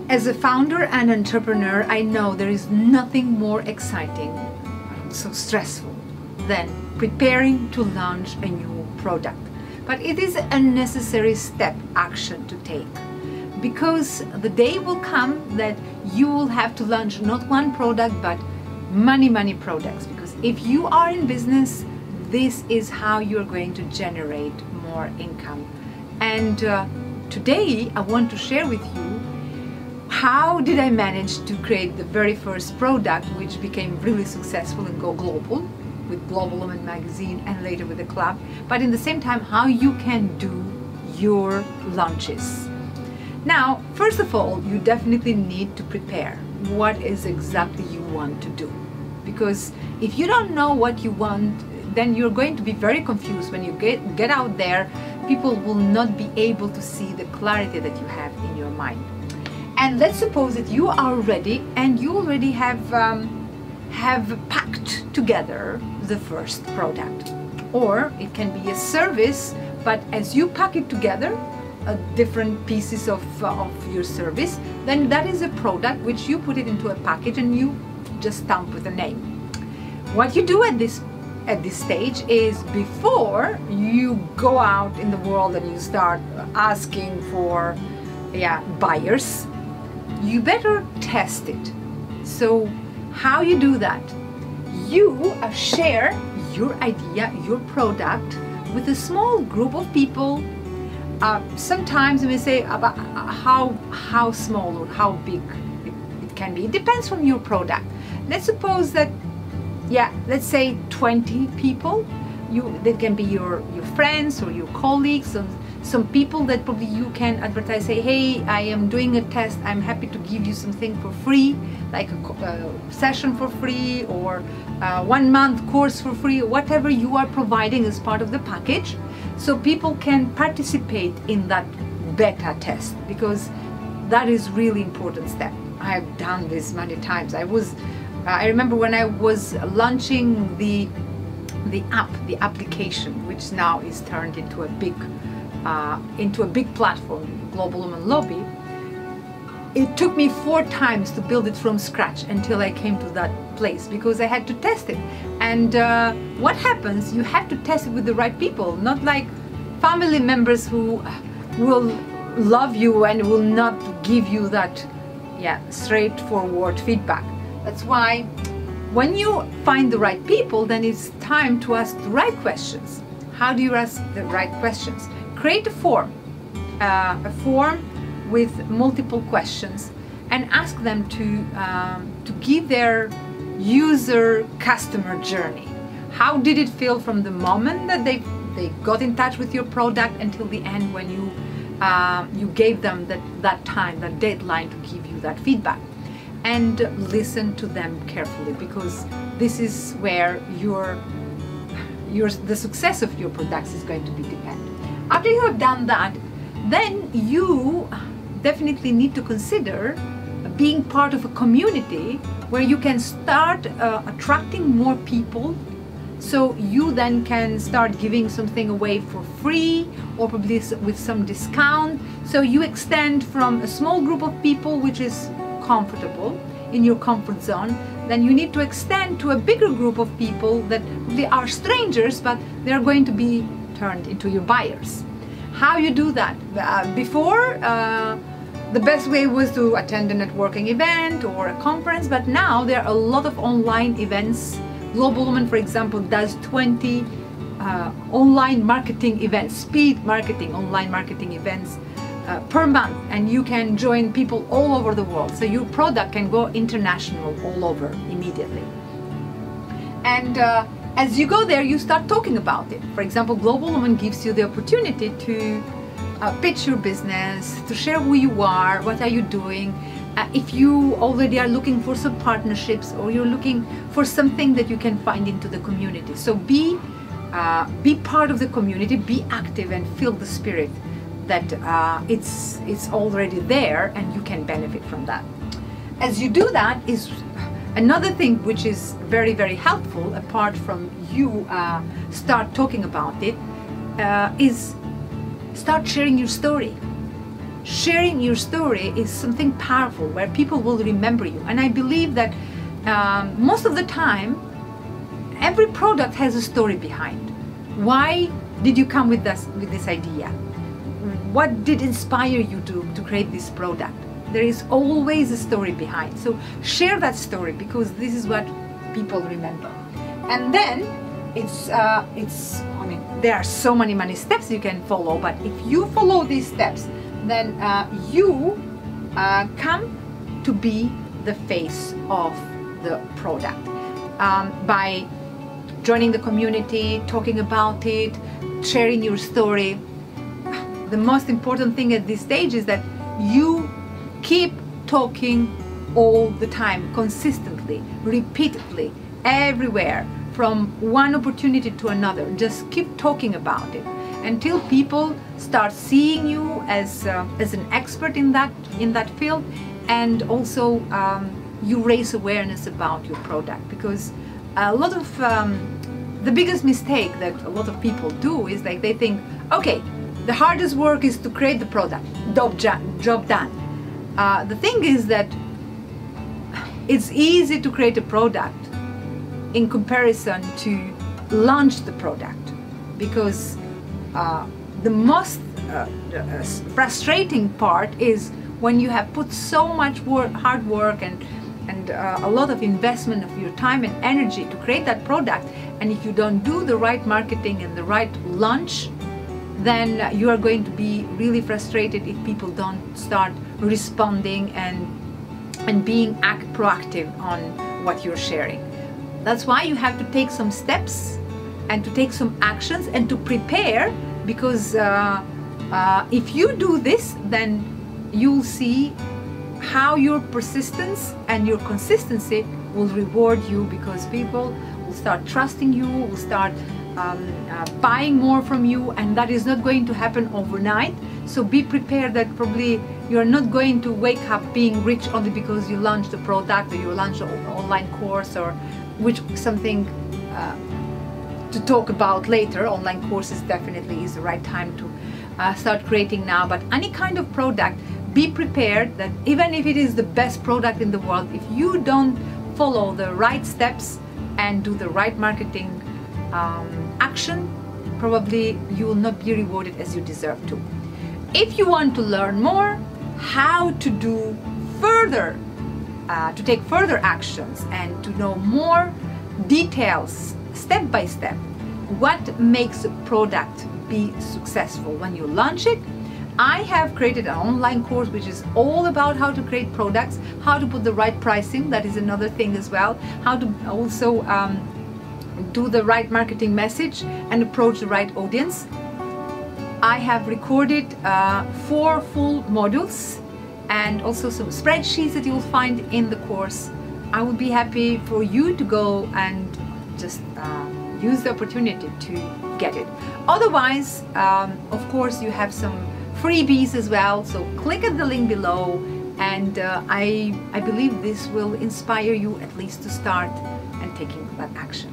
As a founder and entrepreneur, I know there is nothing more exciting, so stressful, than preparing to launch a new product. But it is a necessary action to take, because the day will come that you will have to launch not one product but many products. Because if you are in business, this is how you're going to generate more income. And today I want to share with you how did I manage to create the very first product, which became really successful and go global with Global Woman magazine and later with the club, but in the same time how you can do your launches. Now, first of all, you definitely need to prepare what is exactly you want to do, because if you don't know what you want, then you're going to be very confused when you get out there. People will not be able to see the clarity that you have in your mind. And let's suppose that you are ready and you already have packed together the first product. Or it can be a service, but as you pack it together, different pieces of your service, then that is a product which you put it into a package and you just stamp with a name. What you do at this stage is, before you go out in the world and you start asking for buyers, you better test it. So how you do that? You share your idea, your product with a small group of people. Sometimes we say about how small or how big it can be. It depends on your product. Let's suppose that, let's say 20 people. That can be your friends or your colleagues, or some people that probably you can advertise, say, hey, I am doing a test, I'm happy to give you something for free, like a session for free, or 1 month course for free, whatever you are providing as part of the package, so people can participate in that beta test, because that is really important step. I have done this many times. I remember when I was launching the application, which now is turned into a big platform, Global Woman Lobby. It took me 4 times to build it from scratch until I came to that place, because I had to test it. And what happens, you have to test it with the right people, not like family members who will love you and will not give you that straightforward feedback. That's why when you find the right people, then it's time to ask the right questions. How do you ask the right questions? Create a form with multiple questions, and ask them to give their customer journey. How did it feel from the moment that they got in touch with your product until the end, when you gave them that time, that deadline to give you that feedback? And listen to them carefully, because this is where the success of your products is going to be dependent. After you have done that, then you definitely need to consider being part of a community where you can start attracting more people, so you then can start giving something away for free or probably with some discount. So you extend from a small group of people, which is comfortable in your comfort zone, then you need to extend to a bigger group of people that they are strangers, but they're going to be turned into your buyers. How you do that? Before, the best way was to attend a networking event or a conference, but now there are a lot of online events. Global Woman, for example, does 20 online marketing events, speed marketing, online marketing events per month, and you can join people all over the world. So your product can go international all over immediately. And as you go there, you start talking about it. For example, Global Woman gives you the opportunity to pitch your business, to share who you are, what are you doing. If you already are looking for some partnerships, or you're looking for something that you can find into the community. So be part of the community, be active, and feel the spirit that it's already there, and you can benefit from that. As you do that, is Another thing which is very, very helpful, apart from you start talking about it, is start sharing your story. Sharing your story is something powerful where people will remember you. And I believe that most of the time, every product has a story behind. Why did you come with this idea? What did inspire you to create this product? There is always a story behind. So share that story, because this is what people remember. And then I mean, there are so many steps you can follow, but if you follow these steps, then you come to be the face of the product by joining the community, talking about it, sharing your story. The most important thing at this stage is that you keep talking all the time, consistently, repeatedly, everywhere, from one opportunity to another. Just keep talking about it until people start seeing you as an expert in that field, and also you raise awareness about your product. Because a lot of the biggest mistake that a lot of people do is like they think, okay, the hardest work is to create the product, job done. The thing is that it's easy to create a product in comparison to launch the product, because the most frustrating part is when you have put so much hard work and a lot of investment of your time and energy to create that product, and if you don't do the right marketing and the right launch, then you are going to be really frustrated if people don't start responding and being proactive on what you're sharing. That's why you have to take some steps and to take some actions and to prepare, because if you do this, then you'll see how your persistence and your consistency will reward you, because people will start trusting you, will start buying more from you, and that is not going to happen overnight. So be prepared that probably you're not going to wake up being rich only because you launched a product or you launched an online course, or which something to talk about later. Online courses definitely is the right time to start creating now, but any kind of product, be prepared that even if it is the best product in the world, if you don't follow the right steps and do the right marketing action, probably you will not be rewarded as you deserve to. If you want to learn more how to do further, to take further actions and to know more details step by step, what makes a product be successful when you launch it, I have created an online course which is all about how to create products, how to put the right pricing, that is another thing as well, how to also do the right marketing message and approach the right audience. I have recorded 4 full modules and also some spreadsheets that you will find in the course. I would be happy for you to go and just use the opportunity to get it. Otherwise, of course, you have some freebies as well, so click at the link below, and I believe this will inspire you at least to start and taking that action.